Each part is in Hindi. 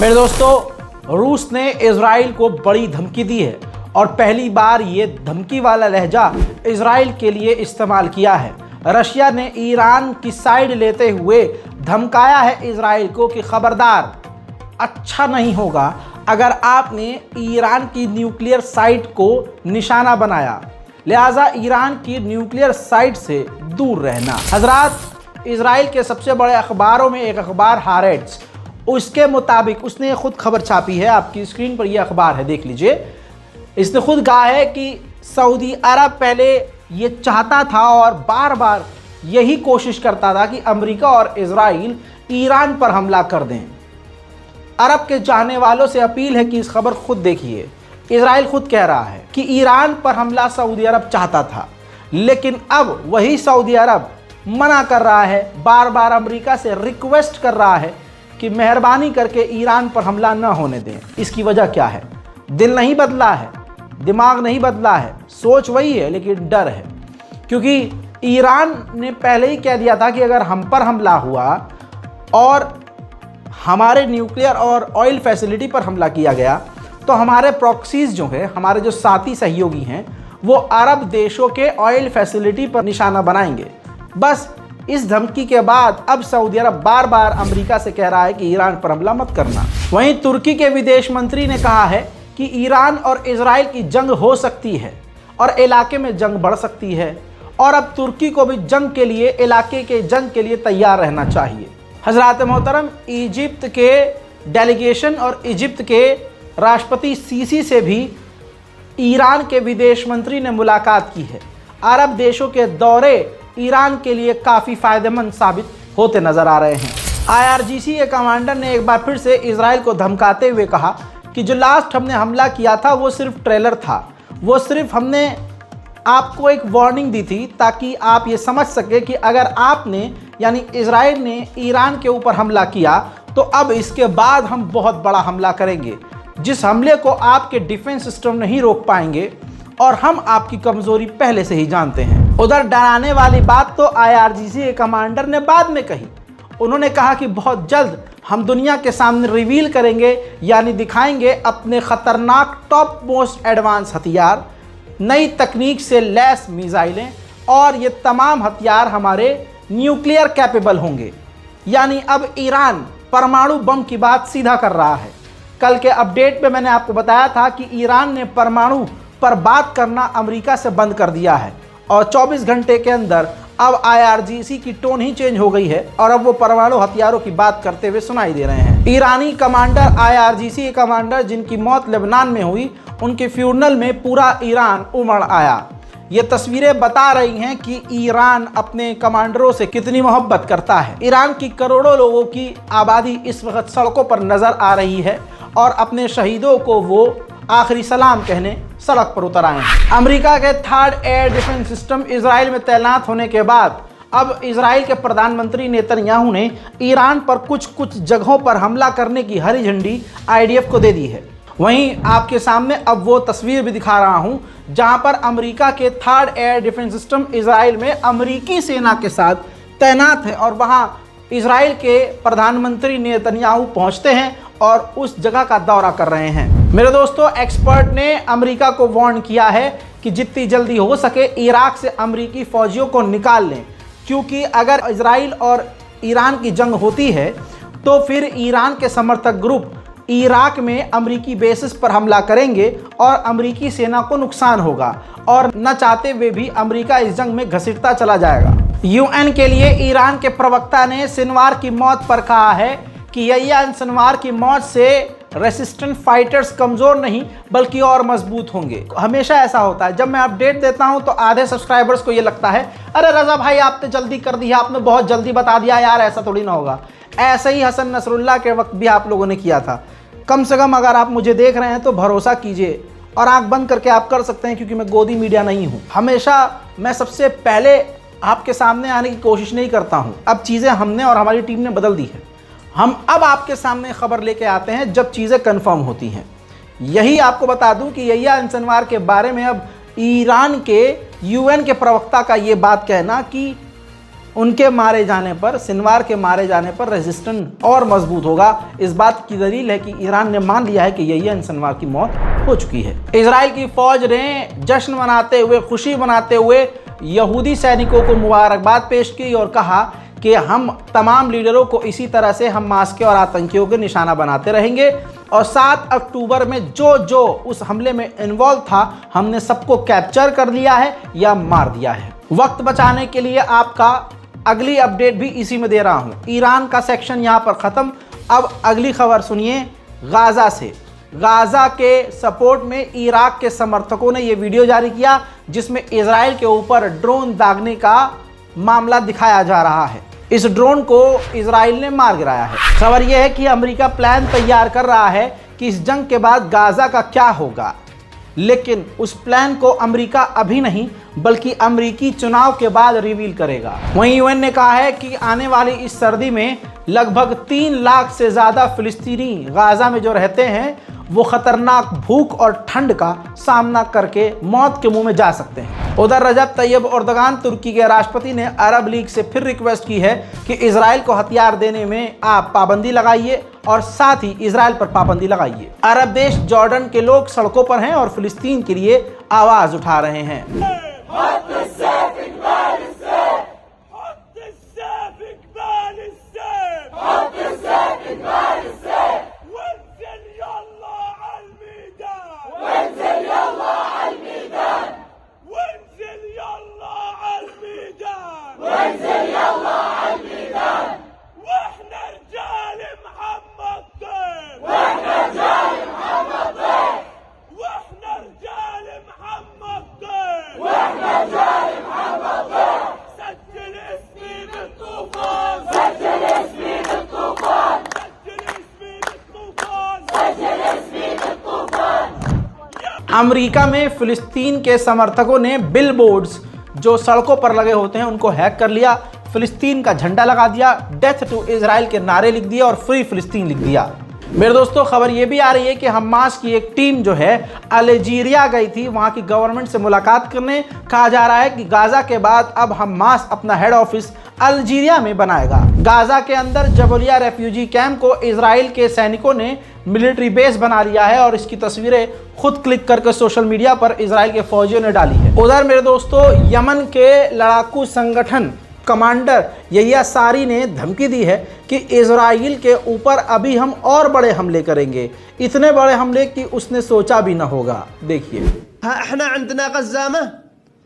मेरे दोस्तों, रूस ने इजराइल को बड़ी धमकी दी है और पहली बार ये धमकी वाला लहजा इजराइल के लिए इस्तेमाल किया है। रशिया ने ईरान की साइड लेते हुए धमकाया है इजराइल को कि खबरदार, अच्छा नहीं होगा अगर आपने ईरान की न्यूक्लियर साइट को निशाना बनाया, लिहाजा ईरान की न्यूक्लियर साइट से दूर रहना। हजरात, इजराइल के सबसे बड़े अखबारों में एक अखबार हारेट्स, उसके मुताबिक उसने खुद खबर छापी है, आपकी स्क्रीन पर यह अखबार है, देख लीजिए। इसने खुद कहा है कि सऊदी अरब पहले ये चाहता था और बार बार यही कोशिश करता था कि अमेरिका और इजराइल ईरान पर हमला कर दें। अरब के चाहने वालों से अपील है कि इस खबर खुद देखिए। इजराइल खुद कह रहा है कि ईरान पर हमला सऊदी अरब चाहता था, लेकिन अब वही सऊदी अरब मना कर रहा है, बार बार अमेरिका से रिक्वेस्ट कर रहा है कि मेहरबानी करके ईरान पर हमला न होने दें। इसकी वजह क्या है? दिल नहीं बदला है, दिमाग नहीं बदला है, सोच वही है, लेकिन डर है। क्योंकि ईरान ने पहले ही कह दिया था कि अगर हम पर हमला हुआ और हमारे न्यूक्लियर और ऑयल फैसिलिटी पर हमला किया गया तो हमारे प्रॉक्सीज जो है, हमारे जो साथी सहयोगी हैं, वो अरब देशों के ऑयल फैसिलिटी पर निशाना बनाएंगे। बस इस धमकी के बाद अब सऊदी अरब बार बार अमेरिका से कह रहा है कि ईरान पर हमला मत करना। वहीं तुर्की के विदेश मंत्री ने कहा है कि ईरान और इजराइल की जंग हो सकती है और इलाके में जंग बढ़ सकती है और अब तुर्की को भी जंग के लिए, इलाके के जंग के लिए तैयार रहना चाहिए। हजरात मोहतरम, इजिप्ट के डेलीगेशन और इजिप्ट के राष्ट्रपति सीसी से भी ईरान के विदेश मंत्री ने मुलाकात की है। अरब देशों के दौरे ईरान के लिए काफ़ी फ़ायदेमंद साबित होते नज़र आ रहे हैं। IRGC के कमांडर ने एक बार फिर से इजराइल को धमकाते हुए कहा कि जो लास्ट हमने हमला किया था वो सिर्फ ट्रेलर था, वो सिर्फ हमने आपको एक वार्निंग दी थी ताकि आप ये समझ सके कि अगर आपने, यानी इजराइल ने ईरान के ऊपर हमला किया तो अब इसके बाद हम बहुत बड़ा हमला करेंगे, जिस हमले को आपके डिफेंस सिस्टम नहीं रोक पाएंगे और हम आपकी कमज़ोरी पहले से ही जानते हैं। उधर डराने वाली बात तो IRGC के कमांडर ने बाद में कही। उन्होंने कहा कि बहुत जल्द हम दुनिया के सामने रिवील करेंगे, यानी दिखाएंगे अपने ख़तरनाक टॉप मोस्ट एडवांस हथियार, नई तकनीक से लैस मिसाइलें, और ये तमाम हथियार हमारे न्यूक्लियर कैपेबल होंगे। यानी अब ईरान परमाणु बम की बात सीधा कर रहा है। कल के अपडेट में मैंने आपको बताया था कि ईरान ने परमाणु पर बात करना अमेरिका से बंद कर दिया है और 24 घंटे के अंदर अब IRGC की टोन ही चेंज हो गई है और अब वो परमाणु हथियारों की बात करते हुए सुनाई दे रहे हैं। ईरानी कमांडर, IRGC के कमांडर जिनकी मौत लेबनान में हुई, उनके फ्यूनरल में पूरा ईरान उमड़ आया। ये तस्वीरें बता रही हैं कि ईरान अपने कमांडरों से कितनी मोहब्बत करता है। ईरान की करोड़ों लोगों की आबादी इस वक्त सड़कों पर नजर आ रही है और अपने शहीदों को वो आखिरी सलाम कहने सड़क पर उतर आए हैं। अमेरिका के third air defence system Israel में तैनात होने के बाद अब इजराइल के प्रधानमंत्री नेतन्याहू ने ईरान पर कुछ जगहों पर हमला करने की हरी झंडी IDF को दे दी है। वहीं आपके सामने अब वो तस्वीर भी दिखा रहा हूं जहां पर अमेरिका के third air defence system Israel में अमेरिकी सेना के साथ तैनात है और वहां इजराइल के प्रधानमंत्री नेतन्याहू पहुंचते हैं और उस जगह का दौरा कर रहे हैं। मेरे दोस्तों, एक्सपर्ट ने अमेरिका को वार्न किया है कि जितनी जल्दी हो सके इराक से अमेरिकी फौजियों को निकाल लें, क्योंकि अगर इजराइल और ईरान की जंग होती है तो फिर ईरान के समर्थक ग्रुप इराक में अमेरिकी बेसिस पर हमला करेंगे और अमेरिकी सेना को नुकसान होगा और न चाहते हुए भी अमेरिका इस जंग में घसीटता चला जाएगा। UN के लिए ईरान के प्रवक्ता ने सिनवार की मौत पर कहा है कि यह्या सिनवार की मौत से रेसिस्टेंट फाइटर्स कमज़ोर नहीं बल्कि और मजबूत होंगे। हमेशा ऐसा होता है, जब मैं अपडेट देता हूं तो आधे सब्सक्राइबर्स को ये लगता है अरे रज़ा भाई आपने जल्दी कर दिया, आपने बहुत जल्दी बता दिया यार, ऐसा थोड़ी ना होगा। ऐसे ही हसन नसरुल्लाह के वक्त भी आप लोगों ने किया था। कम से कम अगर आप मुझे देख रहे हैं तो भरोसा कीजिए और आंख बंद करके आप कर सकते हैं, क्योंकि मैं गोदी मीडिया नहीं हूँ। हमेशा मैं सबसे पहले आपके सामने आने की कोशिश नहीं करता हूँ। अब चीज़ें हमने और हमारी टीम ने बदल दी है। हम अब आपके सामने खबर लेके आते हैं जब चीज़ें कंफर्म होती हैं। यही आपको बता दूं कि यह्या सिनवार के बारे में अब ईरान के UN के प्रवक्ता का ये बात कहना कि उनके मारे जाने पर, सिनवार के मारे जाने पर रेजिस्टेंस और मजबूत होगा। इस बात की दलील है कि ईरान ने मान लिया है कि यही सिनवार की मौत हो चुकी है। इजराइल की फौज ने जश्न मनाते हुए, खुशी मनाते हुए यहूदी सैनिकों को मुबारकबाद पेश की और कहा कि हम तमाम लीडरों को इसी तरह से हमास के और आतंकियों के निशाना बनाते रहेंगे और 7 अक्टूबर में जो उस हमले में इन्वॉल्व था हमने सबको कैप्चर कर लिया है या मार दिया है। वक्त बचाने के लिए आपका अगली अपडेट भी इसी में दे रहा हूं। ईरान का सेक्शन यहां पर खत्म। अब अगली खबर सुनिए गाजा से। गाजा के सपोर्ट में इराक के समर्थकों ने यह वीडियो जारी किया जिसमें इजराइल के ऊपर ड्रोन दागने का मामला दिखाया जा रहा है। इस ड्रोन को इजराइल ने मार गिराया है। खबर यह है कि अमेरिका प्लान तैयार कर रहा है कि इस जंग के बाद गाजा का क्या होगा, लेकिन उस प्लान को अमेरिका अभी नहीं बल्कि अमेरिकी चुनाव के बाद रिवील करेगा। वहीं यूएन ने कहा है कि आने वाली इस सर्दी में लगभग 3 लाख से ज़्यादा फिलिस्तीनी गाजा में जो रहते हैं वो खतरनाक भूख और ठंड का सामना करके मौत के मुंह में जा सकते हैं। उधर रजब तैयब एर्दोगान तुर्की के राष्ट्रपति ने अरब लीग से फिर रिक्वेस्ट की है कि इजराइल को हथियार देने में आप पाबंदी लगाइए और साथ ही इजराइल पर पाबंदी लगाइए। अरब देश जॉर्डन के लोग सड़कों पर हैं और फिलिस्तीन के लिए आवाज उठा रहे हैं। अमेरिका में फिलिस्तीन के समर्थकों ने बिलबोर्ड्स जो सड़कों पर लगे होते हैं उनको हैक कर लिया, फिलिस्तीन का झंडा लगा दिया, डेथ टू इजराइल के नारे लिख दिए और फ्री फिलिस्तीन लिख दिया। मेरे दोस्तों खबर ये भी आ रही है कि हमास की एक टीम जो है अल्जीरिया गई थी वहां की गवर्नमेंट से मुलाकात करने। कहा जा रहा है कि गाजा के बाद अब हमास अपना हेड ऑफिस अल्जीरिया में बनाएगा। गाजा के अंदर जबलिया रेफ्यूजी कैंप को इजराइल के सैनिकों ने मिलिट्री बेस बना लिया है और इसकी तस्वीरें खुद क्लिक करके सोशल मीडिया पर इजराइल के फौजियों ने डाली है। उधर मेरे दोस्तों यमन के लड़ाकू संगठन कमांडर यहिया सारी ने धमकी दी है कि इजराइल के ऊपर अभी हम और बड़े हमले करेंगे, इतने बड़े हमले कि उसने सोचा भी ना होगा। देखिए,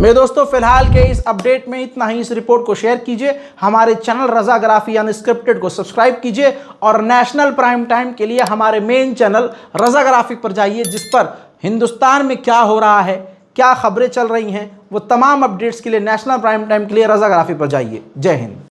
मेरे दोस्तों फिलहाल के इस अपडेट में इतना ही। इस रिपोर्ट को शेयर कीजिए, हमारे चैनल रज़ाग्राफी अनस्क्रिप्टेड को सब्सक्राइब कीजिए और नेशनल प्राइम टाइम के लिए हमारे मेन चैनल रज़ाग्राफी पर जाइए जिस पर हिंदुस्तान में क्या हो रहा है, क्या खबरें चल रही हैं, वो तमाम अपडेट्स के लिए नेशनल प्राइम टाइम के लिए रज़ाग्राफी पर जाइए। जय हिंद।